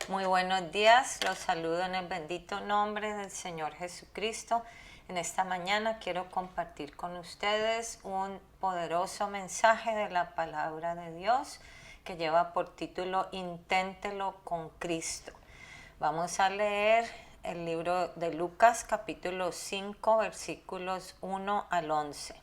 Muy buenos días, los saludo en el bendito nombre del Señor Jesucristo. En esta mañana quiero compartir con ustedes un poderoso mensaje de la palabra de Dios que lleva por título Inténtelo con Cristo. Vamos a leer el libro de Lucas capítulo 5 versículos 1 al 11.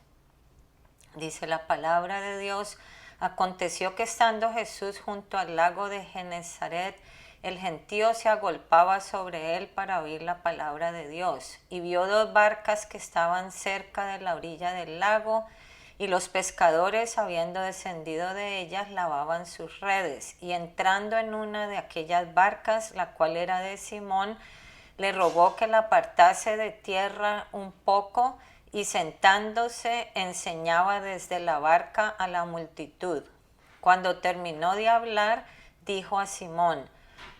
Dice la palabra de Dios: aconteció que estando Jesús junto al lago de Genezaret, el gentío se agolpaba sobre él para oír la palabra de Dios, y vio dos barcas que estaban cerca de la orilla del lago, y los pescadores, habiendo descendido de ellas, lavaban sus redes, y entrando en una de aquellas barcas, la cual era de Simón, le rogó que la apartase de tierra un poco, y sentándose enseñaba desde la barca a la multitud. Cuando terminó de hablar, dijo a Simón: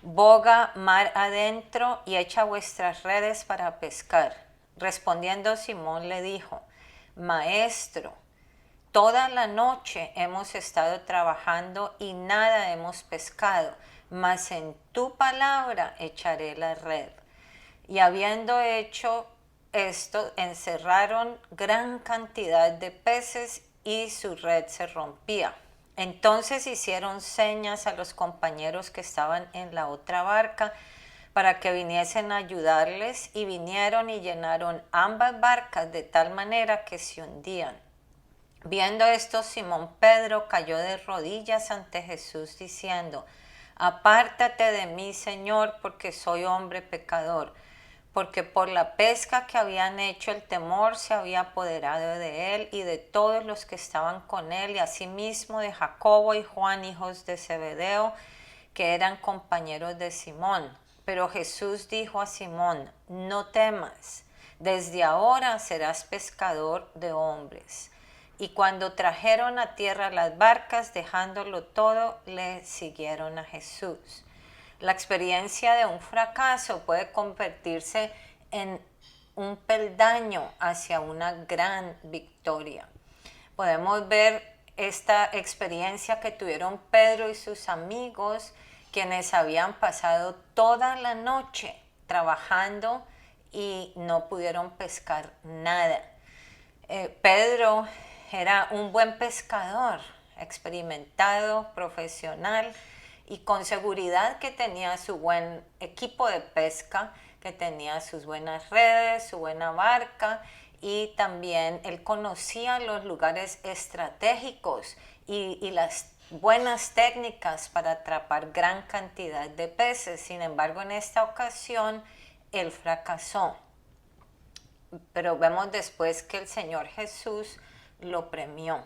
boga mar adentro y echa vuestras redes para pescar. Respondiendo Simón le dijo: Maestro, toda la noche hemos estado trabajando y nada hemos pescado, mas en tu palabra echaré la red. Y habiendo hecho esto, encerraron gran cantidad de peces y su red se rompía. Entonces hicieron señas a los compañeros que estaban en la otra barca para que viniesen a ayudarles, y vinieron y llenaron ambas barcas de tal manera que se hundían. Viendo esto, Simón Pedro cayó de rodillas ante Jesús diciendo: apártate de mí, Señor, porque soy hombre pecador. Porque por la pesca que habían hecho, el temor se había apoderado de él y de todos los que estaban con él, y asimismo de Jacobo y Juan, hijos de Zebedeo, que eran compañeros de Simón. Pero Jesús dijo a Simón: no temas, desde ahora serás pescador de hombres. Y cuando trajeron a tierra las barcas, dejándolo todo, le siguieron a Jesús. La experiencia de un fracaso puede convertirse en un peldaño hacia una gran victoria. Podemos ver esta experiencia que tuvieron Pedro y sus amigos, quienes habían pasado toda la noche trabajando y no pudieron pescar nada. Pedro era un buen pescador, experimentado, profesional, y con seguridad que tenía su buen equipo de pesca, que tenía sus buenas redes, su buena barca, y también él conocía los lugares estratégicos y las buenas técnicas para atrapar gran cantidad de peces. Sin embargo, en esta ocasión él fracasó. Pero vemos después que el Señor Jesús lo premió.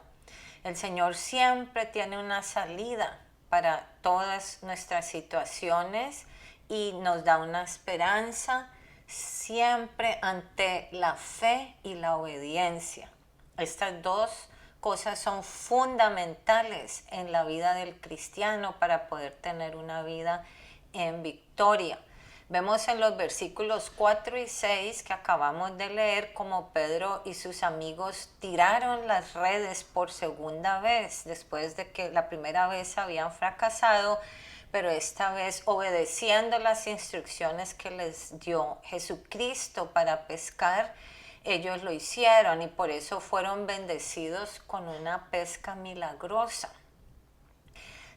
El Señor siempre tiene una salida para todas nuestras situaciones y nos da una esperanza siempre ante la fe y la obediencia. Estas dos cosas son fundamentales en la vida del cristiano para poder tener una vida en victoria. Vemos en los versículos 4 y 6 que acabamos de leer como Pedro y sus amigos tiraron las redes por segunda vez, después de que la primera vez habían fracasado, pero esta vez obedeciendo las instrucciones que les dio Jesucristo para pescar, ellos lo hicieron y por eso fueron bendecidos con una pesca milagrosa.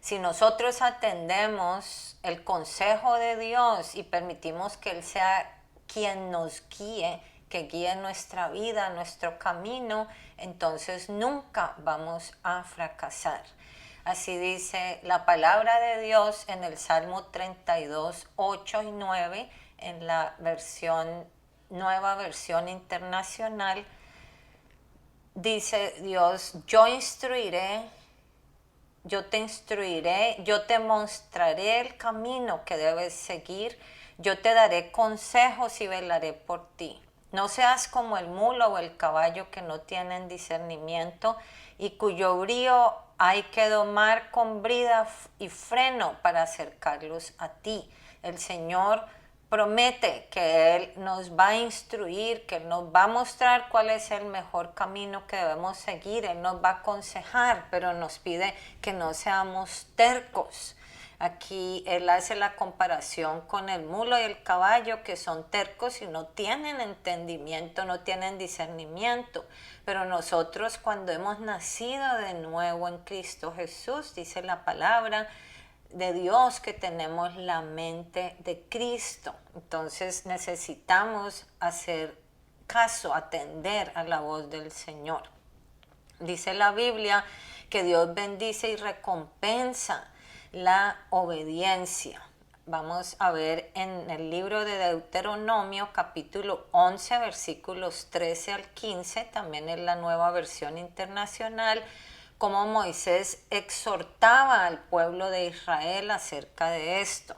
Si nosotros atendemos el consejo de Dios y permitimos que Él sea quien nos guíe, que guíe nuestra vida, nuestro camino, entonces nunca vamos a fracasar. Así dice la palabra de Dios en el Salmo 32, 8 y 9, en la nueva versión internacional. Dice Dios: yo te instruiré, yo te mostraré el camino que debes seguir, yo te daré consejos y velaré por ti. No seas como el mulo o el caballo que no tienen discernimiento y cuyo brío hay que domar con brida y freno para acercarlos a ti. El Señor promete que Él nos va a instruir, que Él nos va a mostrar cuál es el mejor camino que debemos seguir. Él nos va a aconsejar, pero nos pide que no seamos tercos. Aquí él hace la comparación con el mulo y el caballo, que son tercos y no tienen entendimiento, no tienen discernimiento. Pero nosotros, cuando hemos nacido de nuevo en Cristo Jesús, dice la palabra de Dios, que tenemos la mente de Cristo. Entonces necesitamos hacer caso, atender a la voz del Señor. Dice la Biblia que Dios bendice y recompensa la obediencia. Vamos a ver en el libro de Deuteronomio, capítulo 11, versículos 13 al 15, también en la Nueva Versión Internacional, cómo Moisés exhortaba al pueblo de Israel acerca de esto.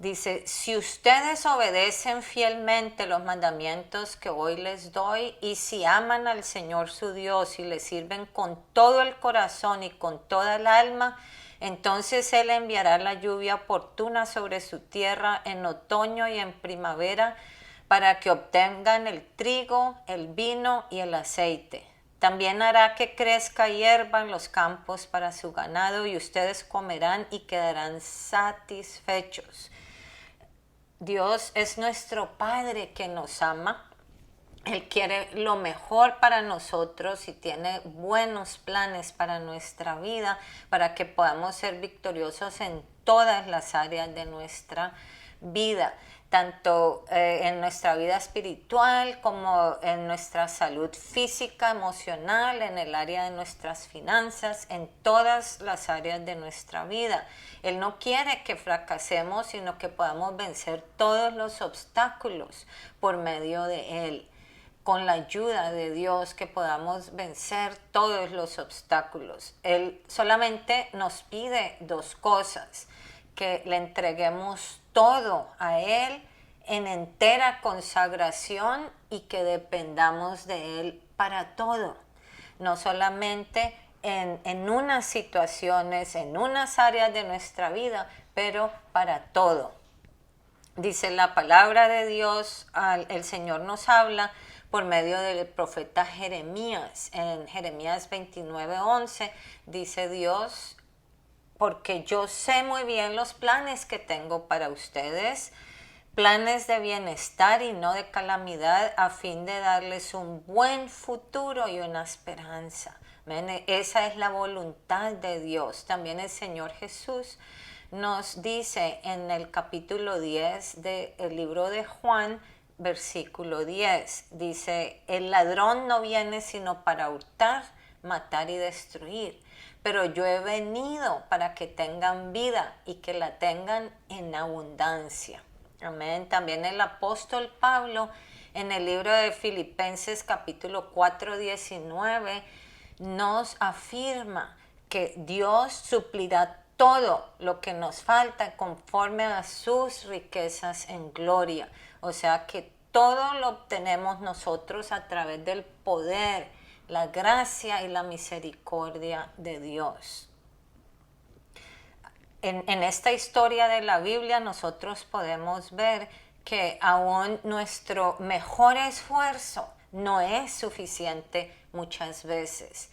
Dice, si ustedes obedecen fielmente los mandamientos que hoy les doy, y si aman al Señor su Dios y le sirven con todo el corazón y con toda el alma, entonces Él enviará la lluvia oportuna sobre su tierra en otoño y en primavera, para que obtengan el trigo, el vino y el aceite. También hará que crezca hierba en los campos para su ganado, y ustedes comerán y quedarán satisfechos. Dios es nuestro Padre que nos ama. Él quiere lo mejor para nosotros y tiene buenos planes para nuestra vida, para que podamos ser victoriosos en todas las áreas de nuestra vida, tanto en nuestra vida espiritual como en nuestra salud física, emocional, en el área de nuestras finanzas, en todas las áreas de nuestra vida. Él no quiere que fracasemos, sino que podamos vencer todos los obstáculos por medio de Él. Con la ayuda de Dios, que podamos vencer todos los obstáculos. Él solamente nos pide dos cosas: que le entreguemos todo a Él en entera consagración y que dependamos de Él para todo. No solamente en unas situaciones, en unas áreas de nuestra vida, pero para todo. Dice la palabra de Dios, el Señor nos habla por medio del profeta Jeremías. En Jeremías 29:11 dice Dios, porque yo sé muy bien los planes que tengo para ustedes, planes de bienestar y no de calamidad, a fin de darles un buen futuro y una esperanza. Esa es la voluntad de Dios. También el Señor Jesús nos dice en el capítulo 10 del libro de Juan, versículo 10, dice, el ladrón no viene sino para hurtar, matar y destruir, pero yo he venido para que tengan vida y que la tengan en abundancia. Amén. También el apóstol Pablo en el libro de Filipenses capítulo 4, 19 nos afirma que Dios suplirá todo lo que nos falta conforme a sus riquezas en gloria. O sea que todo lo obtenemos nosotros a través del poder, la gracia y la misericordia de Dios. En esta historia de la Biblia nosotros podemos ver que aún nuestro mejor esfuerzo no es suficiente muchas veces.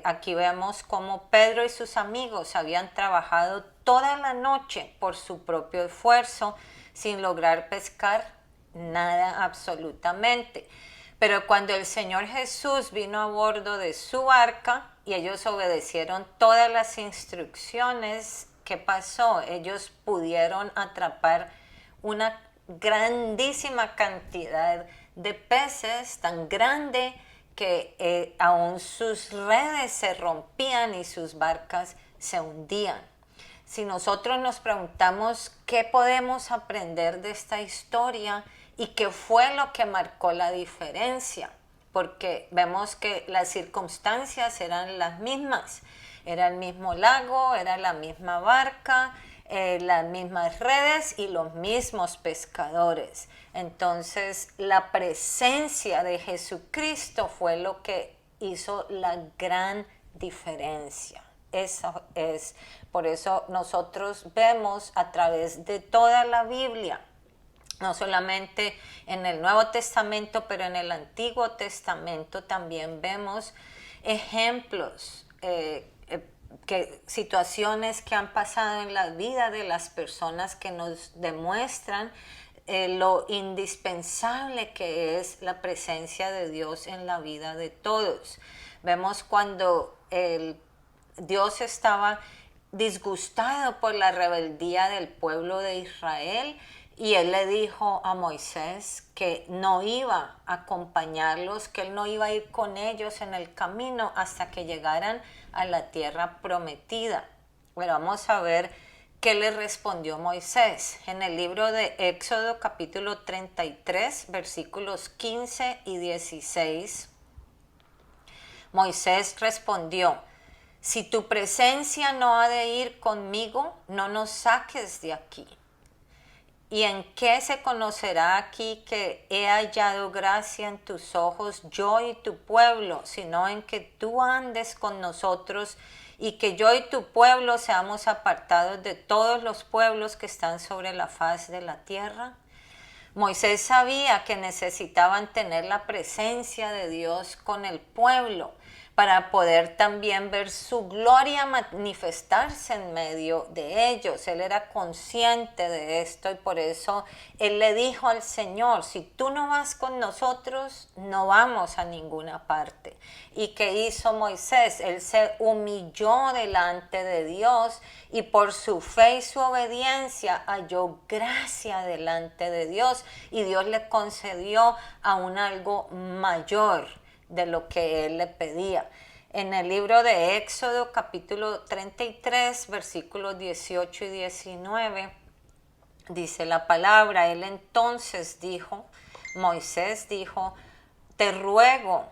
Aquí vemos cómo Pedro y sus amigos habían trabajado toda la noche por su propio esfuerzo sin lograr pescar nada absolutamente. Pero cuando el Señor Jesús vino a bordo de su barca y ellos obedecieron todas las instrucciones, ¿qué pasó? Ellos pudieron atrapar una grandísima cantidad de peces, tan grande que aún sus redes se rompían y sus barcas se hundían. Si nosotros nos preguntamos qué podemos aprender de esta historia y qué fue lo que marcó la diferencia, porque vemos que las circunstancias eran las mismas, era el mismo lago, era la misma barca, las mismas redes y los mismos pescadores. Entonces la presencia de Jesucristo fue lo que hizo la gran diferencia. Eso es, por eso nosotros vemos a través de toda la Biblia, no solamente en el Nuevo Testamento, pero en el Antiguo Testamento también vemos ejemplos situaciones que han pasado en la vida de las personas que nos demuestran lo indispensable que es la presencia de Dios en la vida de todos. Vemos cuando Dios estaba disgustado por la rebeldía del pueblo de Israel y él le dijo a Moisés que no iba a acompañarlos, que él no iba a ir con ellos en el camino hasta que llegaran a la tierra prometida. Bueno, vamos a ver qué le respondió Moisés. En el libro de Éxodo capítulo 33, versículos 15 y 16, Moisés respondió: si tu presencia no ha de ir conmigo, no nos saques de aquí. ¿Y en qué se conocerá aquí que he hallado gracia en tus ojos, yo y tu pueblo, sino en que tú andes con nosotros y que yo y tu pueblo seamos apartados de todos los pueblos que están sobre la faz de la tierra? Moisés sabía que necesitaban tener la presencia de Dios con el pueblo para poder también ver su gloria manifestarse en medio de ellos. Él era consciente de esto y por eso él le dijo al Señor: si tú no vas con nosotros, no vamos a ninguna parte. ¿Y qué hizo Moisés? Él se humilló delante de Dios y por su fe y su obediencia halló gracia delante de Dios y Dios le concedió aún algo mayor de lo que él le pedía. En el libro de Éxodo capítulo 33 versículos 18 y 19 dice la palabra: él entonces dijo, Moisés dijo: te ruego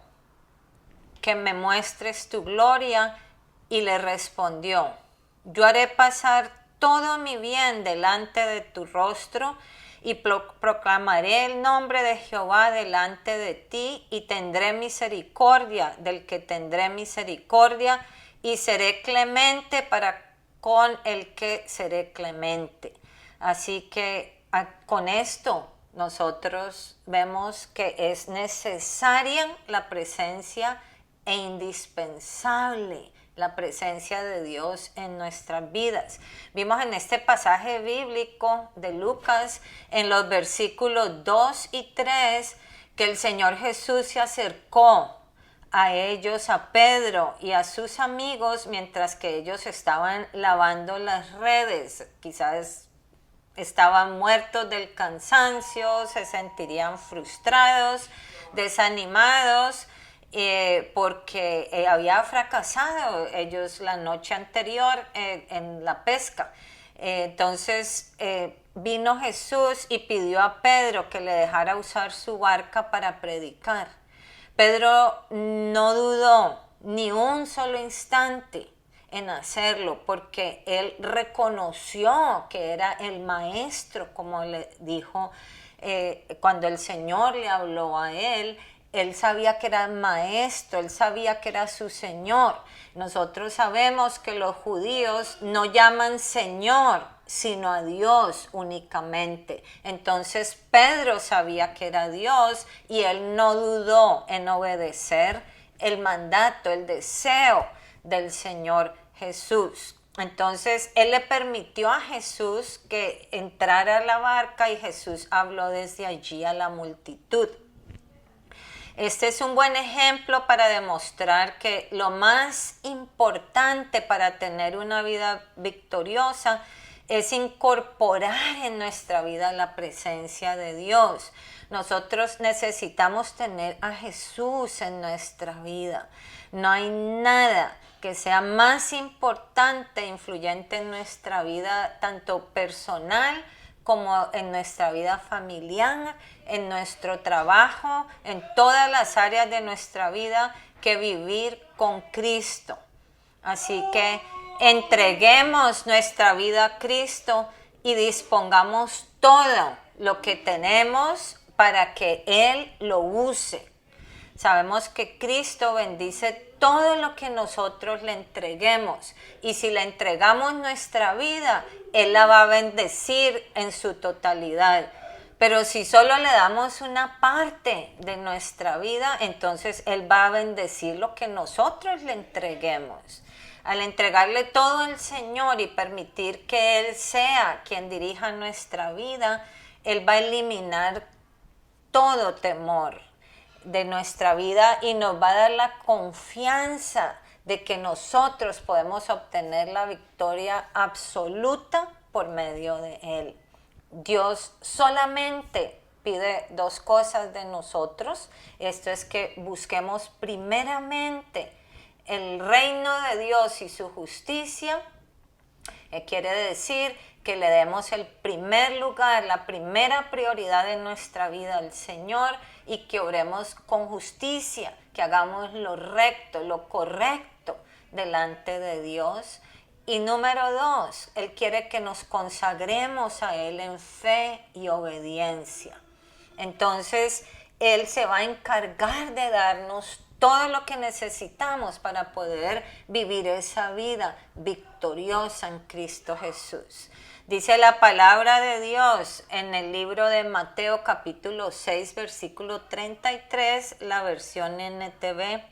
que me muestres tu gloria. Y le respondió: yo haré pasar todo mi bien delante de tu rostro y proclamaré el nombre de Jehová delante de ti y tendré misericordia del que tendré misericordia y seré clemente para con el que seré clemente. Así que con esto nosotros vemos que es necesaria la presencia e indispensable la presencia de Dios en nuestras vidas. Vimos en este pasaje bíblico de Lucas, en los versículos 2 y 3, que el Señor Jesús se acercó a ellos, a Pedro y a sus amigos, mientras que ellos estaban lavando las redes. Quizás estaban muertos del cansancio, se sentirían frustrados, desanimados, porque había fracasado ellos la noche anterior en la pesca. Entonces vino Jesús y pidió a Pedro que le dejara usar su barca para predicar. Pedro no dudó ni un solo instante en hacerlo, porque él reconoció que era el maestro, como le dijo cuando el Señor le habló a él. Él sabía que era maestro, él sabía que era su Señor. Nosotros sabemos que los judíos no llaman Señor, sino a Dios únicamente. Entonces Pedro sabía que era Dios y él no dudó en obedecer el mandato, el deseo del Señor Jesús. Entonces él le permitió a Jesús que entrara a la barca y Jesús habló desde allí a la multitud. Este es un buen ejemplo para demostrar que lo más importante para tener una vida victoriosa es incorporar en nuestra vida la presencia de Dios. Nosotros necesitamos tener a Jesús en nuestra vida. No hay nada que sea más importante e influyente en nuestra vida, tanto personal como en nuestra vida familiar, en nuestro trabajo, en todas las áreas de nuestra vida, que vivir con Cristo. Así que entreguemos nuestra vida a Cristo y dispongamos todo lo que tenemos para que Él lo use. Sabemos que Cristo bendice todo lo que nosotros le entreguemos, y si le entregamos nuestra vida, Él la va a bendecir en su totalidad. Pero si solo le damos una parte de nuestra vida, entonces Él va a bendecir lo que nosotros le entreguemos. Al entregarle todo al Señor y permitir que Él sea quien dirija nuestra vida, Él va a eliminar todo temor de nuestra vida y nos va a dar la confianza de que nosotros podemos obtener la victoria absoluta por medio de Él. Dios solamente pide dos cosas de nosotros. Esto es que busquemos primeramente el reino de Dios y su justicia. Quiere decir que le demos el primer lugar, la primera prioridad en nuestra vida al Señor y que oremos con justicia, que hagamos lo recto, lo correcto delante de Dios. Y número 2, Él quiere que nos consagremos a Él en fe y obediencia. Entonces, Él se va a encargar de darnos todo lo que necesitamos para poder vivir esa vida victoriosa en Cristo Jesús. Dice la palabra de Dios en el libro de Mateo capítulo 6, versículo 33, la versión NTV.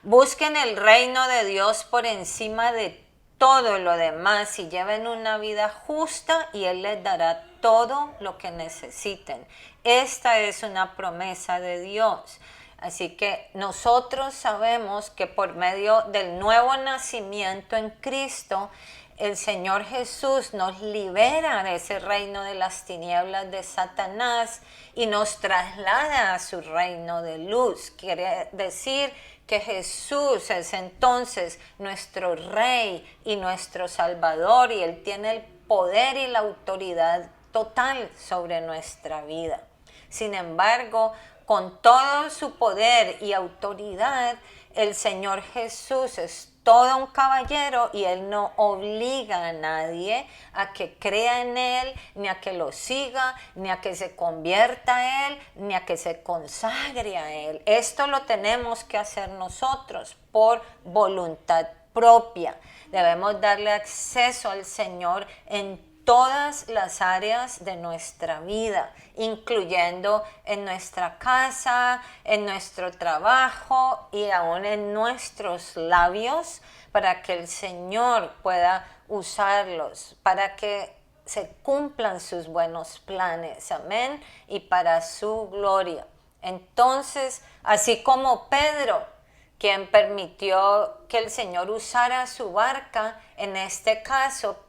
Busquen el reino de Dios por encima de todo lo demás y lleven una vida justa y Él les dará todo lo que necesiten. Esta es una promesa de Dios. Así que nosotros sabemos que por medio del nuevo nacimiento en Cristo, el Señor Jesús nos libera de ese reino de las tinieblas de Satanás y nos traslada a su reino de luz. Quiere decir que Jesús es entonces nuestro Rey y nuestro Salvador y Él tiene el poder y la autoridad total sobre nuestra vida. Sin embargo, con todo su poder y autoridad, el Señor Jesús es todo un caballero y Él no obliga a nadie a que crea en Él, ni a que lo siga, ni a que se convierta a Él, ni a que se consagre a Él. Esto lo tenemos que hacer nosotros por voluntad propia. Debemos darle acceso al Señor en todas las áreas de nuestra vida, incluyendo en nuestra casa, en nuestro trabajo y aún en nuestros labios, para que el Señor pueda usarlos, para que se cumplan sus buenos planes, amén, y para su gloria. Entonces, así como Pedro, quien permitió que el Señor usara su barca, en este caso,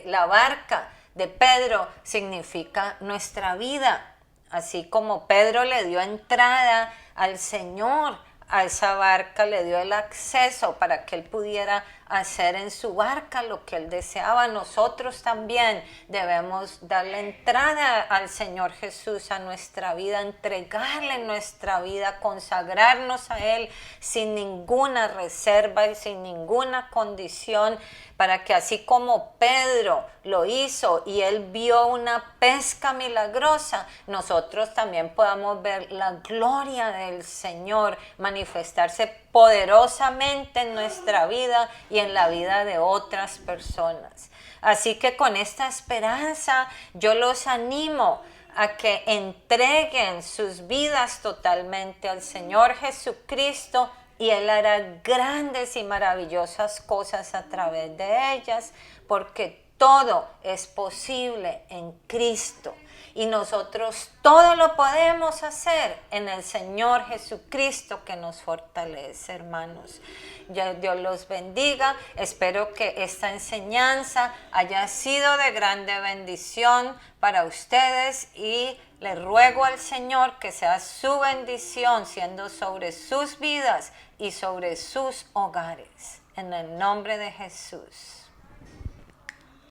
la barca de Pedro significa nuestra vida. Así como Pedro le dio entrada al Señor, a esa barca le dio el acceso para que Él pudiera hacer en su barca lo que Él deseaba. Nosotros también debemos darle entrada al Señor Jesús a nuestra vida, entregarle nuestra vida, consagrarnos a Él sin ninguna reserva y sin ninguna condición, para que así como Pedro lo hizo y él vio una pesca milagrosa, nosotros también podamos ver la gloria del Señor manifestarse poderosamente en nuestra vida y en la vida de otras personas. Así que con esta esperanza yo los animo a que entreguen sus vidas totalmente al Señor Jesucristo y Él hará grandes y maravillosas cosas a través de ellas, porque todo es posible en Cristo. Y nosotros todo lo podemos hacer en el Señor Jesucristo que nos fortalece, hermanos. Ya Dios los bendiga. Espero que esta enseñanza haya sido de grande bendición para ustedes y le ruego al Señor que sea su bendición siendo sobre sus vidas y sobre sus hogares. En el nombre de Jesús.